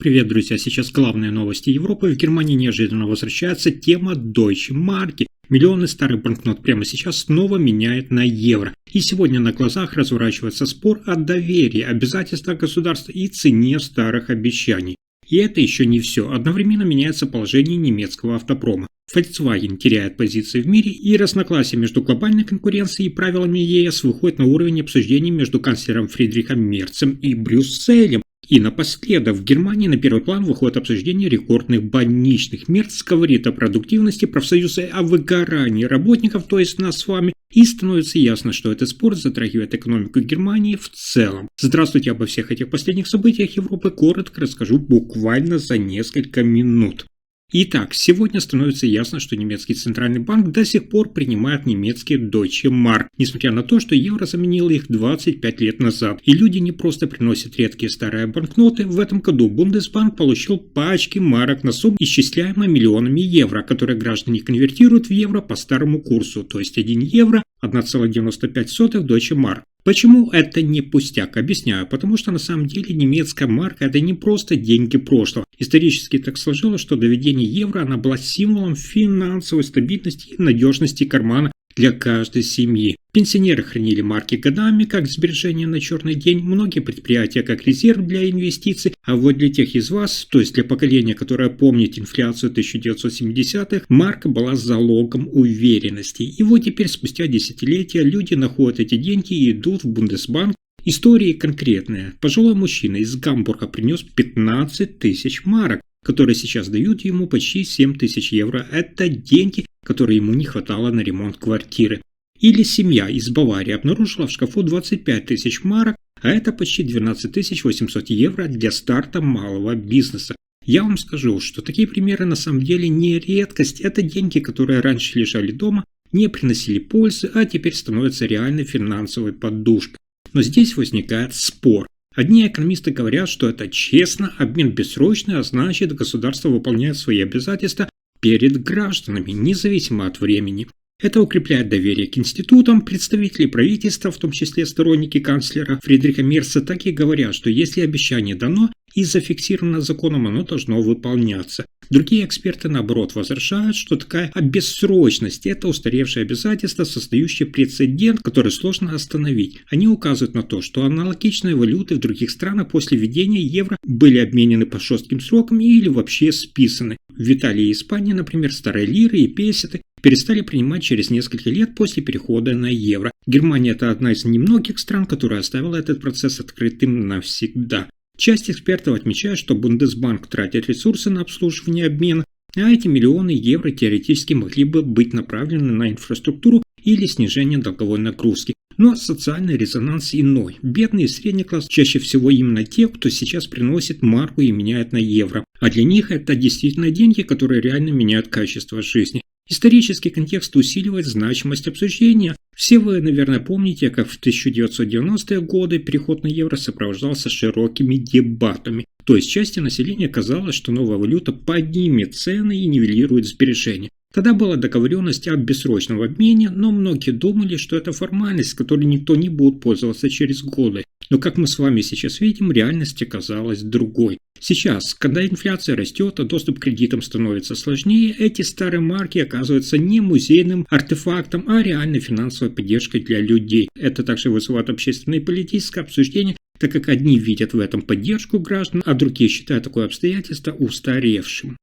Привет, друзья! Сейчас главные новости Европы. В Германии неожиданно возвращается тема Deutsche Mark. Миллионы старых банкнот прямо сейчас снова меняют на евро. И сегодня на глазах разворачивается спор о доверии, обязательствах государства и цене старых обещаний. И это еще не все. Одновременно меняется положение немецкого автопрома. Volkswagen теряет позиции в мире, и разногласия между глобальной конкуренцией и правилами ЕС выходят на уровень обсуждений между канцлером Фридрихом Мерцем и Брюсселем. И напоследок в Германии на первый план выходит обсуждение рекордных больничных. Мерц говорит о продуктивности, профсоюза, о выгорании работников, то есть нас с вами. И становится ясно, что этот спор затрагивает экономику Германии в целом. Здравствуйте, обо всех этих последних событиях Европы коротко расскажу буквально за несколько минут. Итак, сегодня становится ясно, что немецкий центральный банк до сих пор принимает немецкие Deutsche Mark, несмотря на то, что евро заменило их 25 лет назад. И люди не просто приносят редкие старые банкноты. В этом году Бундесбанк получил пачки марок на сумму, исчисляемой миллионами евро, которые граждане конвертируют в евро по старому курсу, то есть 1 евро 1,95 Deutsche Mark. Почему это не пустяк? Объясняю. Потому что на самом деле немецкая марка – это не просто деньги прошлого. Исторически так сложилось, что до введения евро она была символом финансовой стабильности и надежности кармана для каждой семьи. Пенсионеры хранили марки годами, как сбережение на черный день, многие предприятия как резерв для инвестиций, а вот для тех из вас, то есть для поколения, которое помнит инфляцию 1970-х, марка была залогом уверенности. И вот теперь спустя десятилетия люди находят эти деньги и идут в Бундесбанк. История конкретная. Пожилой мужчина из Гамбурга принес 15 тысяч марок, которые сейчас дают ему почти 7 тысяч евро. Это деньги, которые ему не хватало на ремонт квартиры. Или семья из Баварии обнаружила в шкафу 25 тысяч марок, а это почти 12 800 евро для старта малого бизнеса. Я вам скажу, что такие примеры на самом деле не редкость. Это деньги, которые раньше лежали дома, не приносили пользы, а теперь становятся реальной финансовой подушкой. Но здесь возникает спор. Одни экономисты говорят, что это честно, обмен бессрочный, а значит, государство выполняет свои обязательства перед гражданами, независимо от времени. Это укрепляет доверие к институтам. Представители правительства, в том числе сторонники канцлера Фридриха Мерца, так и говорят, что если обещание дано и зафиксировано законом, оно должно выполняться. Другие эксперты, наоборот, возражают, что такая бессрочность – это устаревшее обязательство, создающее прецедент, который сложно остановить. Они указывают на то, что аналогичные валюты в других странах после введения евро были обменены по жестким срокам или вообще списаны. В Италии и Испании, например, старые лиры и песеты перестали принимать через несколько лет после перехода на евро. Германия – это одна из немногих стран, которая оставила этот процесс открытым навсегда. Часть экспертов отмечает, что Бундесбанк тратит ресурсы на обслуживание обмена, а эти миллионы евро теоретически могли бы быть направлены на инфраструктуру или снижение долговой нагрузки. Но социальный резонанс иной. Бедный и средний класс чаще всего именно те, кто сейчас приносит марку и меняет на евро. А для них это действительно деньги, которые реально меняют качество жизни. Исторический контекст усиливает значимость обсуждения. Все вы, наверное, помните, как в 1990-е годы переход на евро сопровождался широкими дебатами. То есть части населения казалось, что новая валюта поднимет цены и нивелирует сбережения. Тогда была договоренность о бессрочном обмене, но многие думали, что это формальность, которой никто не будет пользоваться через годы. Но как мы с вами сейчас видим, реальность оказалась другой. Сейчас, когда инфляция растет, а доступ к кредитам становится сложнее, эти старые марки оказываются не музейным артефактом, а реальной финансовой поддержкой для людей. Это также вызывает общественное и политическое обсуждение, так как одни видят в этом поддержку граждан, а другие считают такое обстоятельство устаревшим.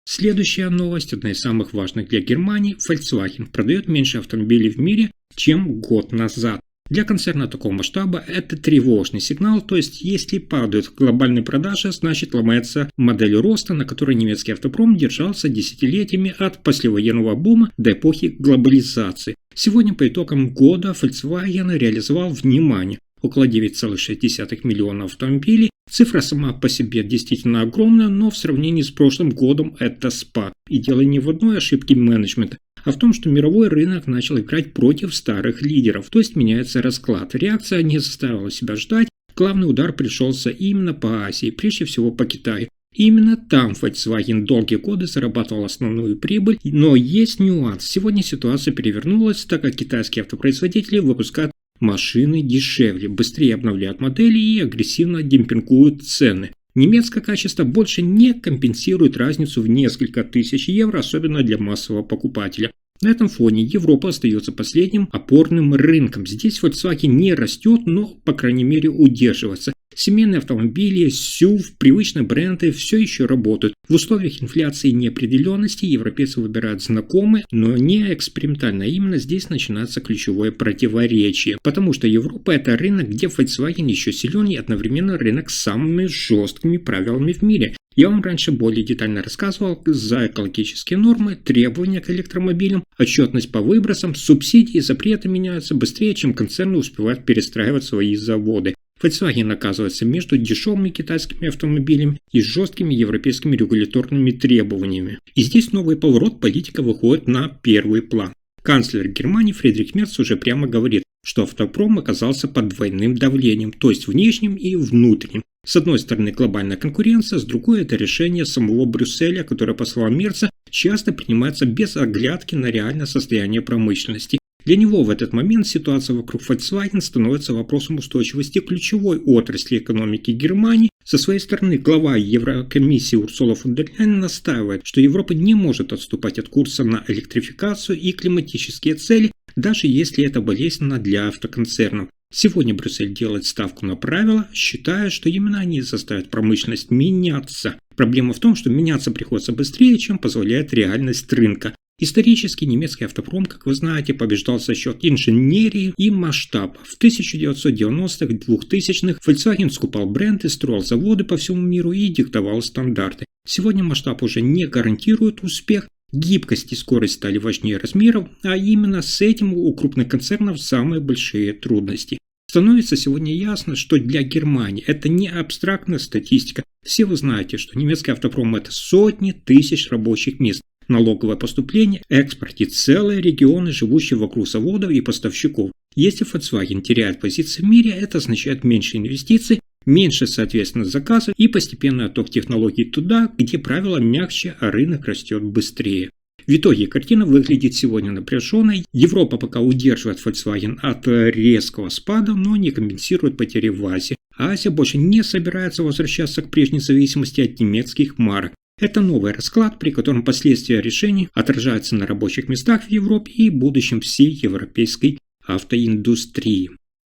Следующая новость, одна из самых важных для Германии. Volkswagen продает меньше автомобилей в мире, чем год назад. Для концерна такого масштаба это тревожный сигнал, то есть если падают глобальные продажи, значит ломается модель роста, на которой немецкий автопром держался десятилетиями от послевоенного бума до эпохи глобализации. Сегодня по итогам года Volkswagen реализовал, внимание, около 9,6 миллиона автомобилей. Цифра сама по себе действительно огромная, но в сравнении с прошлым годом это спад. И дело не в одной ошибке менеджмента, а в том, что мировой рынок начал играть против старых лидеров, то есть меняется расклад. Реакция не заставила себя ждать, главный удар пришелся именно по Азии, прежде всего по Китаю. Именно там Volkswagen долгие годы зарабатывал основную прибыль, но есть нюанс. Сегодня ситуация перевернулась, так как китайские автопроизводители выпускают машины дешевле, быстрее обновляют модели и агрессивно демпингуют цены. Немецкое качество больше не компенсирует разницу в несколько тысяч евро, особенно для массового покупателя. На этом фоне Европа остается последним опорным рынком. Здесь Volkswagen не растет, но, по крайней мере, удерживается. Семейные автомобили, SUV, привычные бренды все еще работают. В условиях инфляции и неопределенности европейцы выбирают знакомые, но не экспериментально. Именно здесь начинается ключевое противоречие. Потому что Европа – это рынок, где Volkswagen еще силен, и одновременно рынок с самыми жесткими правилами в мире. Я вам раньше более детально рассказывал за экологические нормы, требования к электромобилям, отчетность по выбросам, субсидии и запреты меняются быстрее, чем концерны успевают перестраивать свои заводы. Volkswagen оказывается между дешевыми китайскими автомобилями и жесткими европейскими регуляторными требованиями. И здесь новый поворот, политика выходит на первый план. Канцлер Германии Фридрих Мерц уже прямо говорит, что автопром оказался под двойным давлением, то есть внешним и внутренним. С одной стороны глобальная конкуренция, с другой это решение самого Брюсселя, которое, по словам Мерца, часто принимается без оглядки на реальное состояние промышленности. Для него в этот момент ситуация вокруг Volkswagen становится вопросом устойчивости ключевой отрасли экономики Германии. Со своей стороны, глава Еврокомиссии Урсула фон дер Ляйен настаивает, что Европа не может отступать от курса на электрификацию и климатические цели, даже если это болезненно для автоконцернов. Сегодня Брюссель делает ставку на правила, считая, что именно они заставят промышленность меняться. Проблема в том, что меняться приходится быстрее, чем позволяет реальность рынка. Исторически немецкий автопром, как вы знаете, побеждал за счет инженерии и масштаба. В 1990-х, 2000-х Volkswagen скупал бренды, строил заводы по всему миру и диктовал стандарты. Сегодня масштаб уже не гарантирует успех. Гибкость и скорость стали важнее размеров, а именно с этим у крупных концернов самые большие трудности. Становится сегодня ясно, что для Германии это не абстрактная статистика. Все вы знаете, что немецкий автопром – это сотни тысяч рабочих мест, налоговое поступление, экспорт и целые регионы, живущие вокруг заводов и поставщиков. Если Volkswagen теряет позиции в мире, это означает меньше инвестиций, меньше, соответственно, заказов и постепенный отток технологий туда, где правила мягче, а рынок растет быстрее. В итоге картина выглядит сегодня напряженной. Европа пока удерживает Volkswagen от резкого спада, но не компенсирует потери в Азии. А Азия больше не собирается возвращаться к прежней зависимости от немецких марок. Это новый расклад, при котором последствия решений отражаются на рабочих местах в Европе и будущем всей европейской автоиндустрии.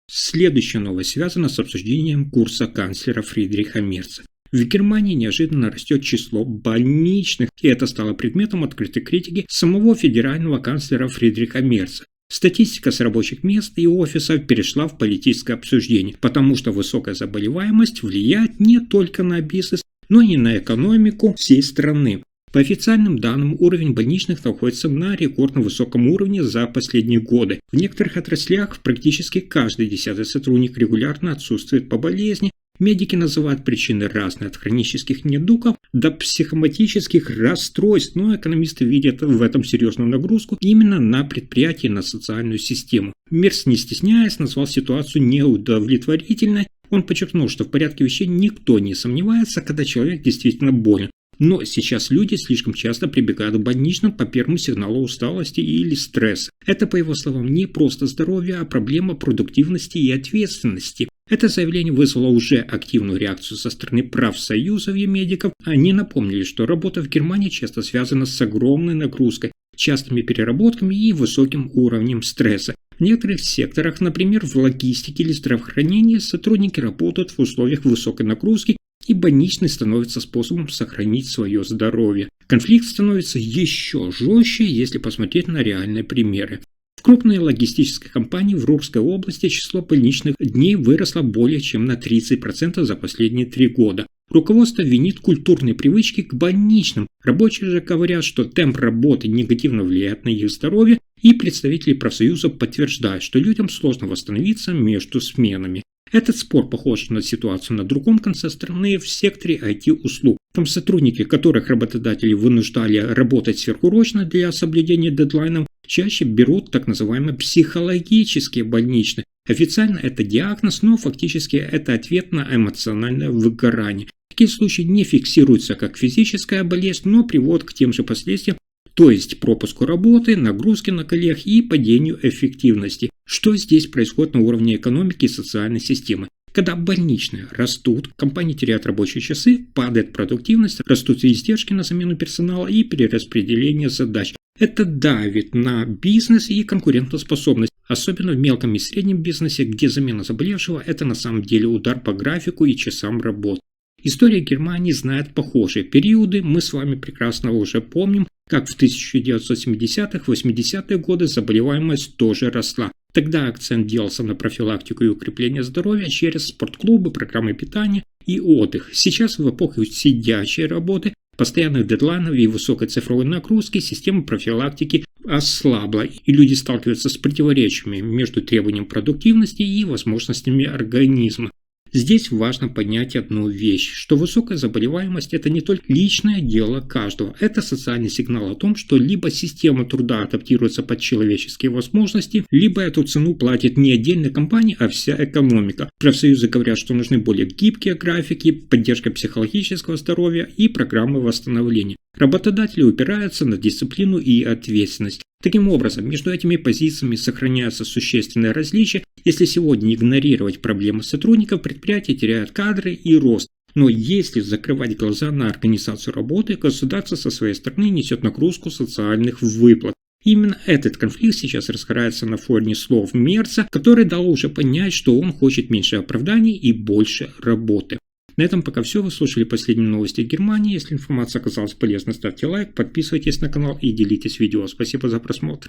Следующая новость связана с обсуждением курса канцлера Фридриха Мерца. В Германии неожиданно растет число больничных, и это стало предметом открытой критики самого федерального канцлера Фридриха Мерца. Статистика с рабочих мест и офисов перешла в политическое обсуждение, потому что высокая заболеваемость влияет не только на бизнес, но и на экономику всей страны. По официальным данным, уровень больничных находится на рекордно высоком уровне за последние годы. В некоторых отраслях практически каждый 10-й сотрудник регулярно отсутствует по болезни. Медики называют причины разные, от хронических недугов до психоматических расстройств, но экономисты видят в этом серьезную нагрузку именно на предприятия и на социальную систему. Мерц, не стесняясь, назвал ситуацию неудовлетворительной. Он подчеркнул, что в порядке вещей никто не сомневается, когда человек действительно болен. Но сейчас люди слишком часто прибегают к больничным по первому сигналу усталости или стресса. Это, по его словам, не просто здоровье, а проблема продуктивности и ответственности. Это заявление вызвало уже активную реакцию со стороны профсоюзов и медиков. Они напомнили, что работа в Германии часто связана с огромной нагрузкой, частыми переработками и высоким уровнем стресса. В некоторых секторах, например, в логистике или здравоохранении, сотрудники работают в условиях высокой нагрузки, и больничный становится способом сохранить свое здоровье. Конфликт становится еще жестче, если посмотреть на реальные примеры. В крупной логистической компании в Рурской области число больничных дней выросло более чем на 30% за последние 3 года. Руководство винит культурные привычки к больничным. Рабочие же говорят, что темп работы негативно влияет на их здоровье, и представители профсоюзов подтверждают, что людям сложно восстановиться между сменами. Этот спор похож на ситуацию на другом конце страны в секторе IT-услуг. Там сотрудники, которых работодатели вынуждали работать сверхурочно для соблюдения дедлайнов, чаще берут так называемые психологические больничные. Официально это диагноз, но фактически это ответ на эмоциональное выгорание. Такие случаи не фиксируются как физическая болезнь, но приводят к тем же последствиям, то есть пропуску работы, нагрузке на коллег и падению эффективности. Что здесь происходит на уровне экономики и социальной системы? Когда больничные растут, компании теряют рабочие часы, падает продуктивность, растут издержки на замену персонала и перераспределение задач. Это давит на бизнес и конкурентоспособность, особенно в мелком и среднем бизнесе, где замена заболевшего – это на самом деле удар по графику и часам работы. История Германии знает похожие периоды, мы с вами прекрасно уже помним, как в 1970-80-е годы заболеваемость тоже росла. Тогда акцент делался на профилактику и укрепление здоровья через спортклубы, программы питания и отдых. Сейчас в эпоху сидячей работы, постоянных дедлайнов и высокой цифровой нагрузки система профилактики ослабла, и люди сталкиваются с противоречиями между требованием продуктивности и возможностями организма. Здесь важно понять одну вещь, что высокая заболеваемость – это не только личное дело каждого, это социальный сигнал о том, что либо система труда адаптируется под человеческие возможности, либо эту цену платит не отдельная компания, а вся экономика. Профсоюзы говорят, что нужны более гибкие графики, поддержка психологического здоровья и программы восстановления. Работодатели упираются на дисциплину и ответственность. Таким образом, между этими позициями сохраняются существенные различия. Если сегодня игнорировать проблемы сотрудников, предприятия теряют кадры и рост. Но если закрывать глаза на организацию работы, государство со своей стороны несет нагрузку социальных выплат. Именно этот конфликт сейчас разгорается на фоне слов Мерца, который дал уже понять, что он хочет меньше оправданий и больше работы. На этом пока все. Вы слушали последние новости Германии. Если информация оказалась полезной, ставьте лайк, подписывайтесь на канал и делитесь видео. Спасибо за просмотр.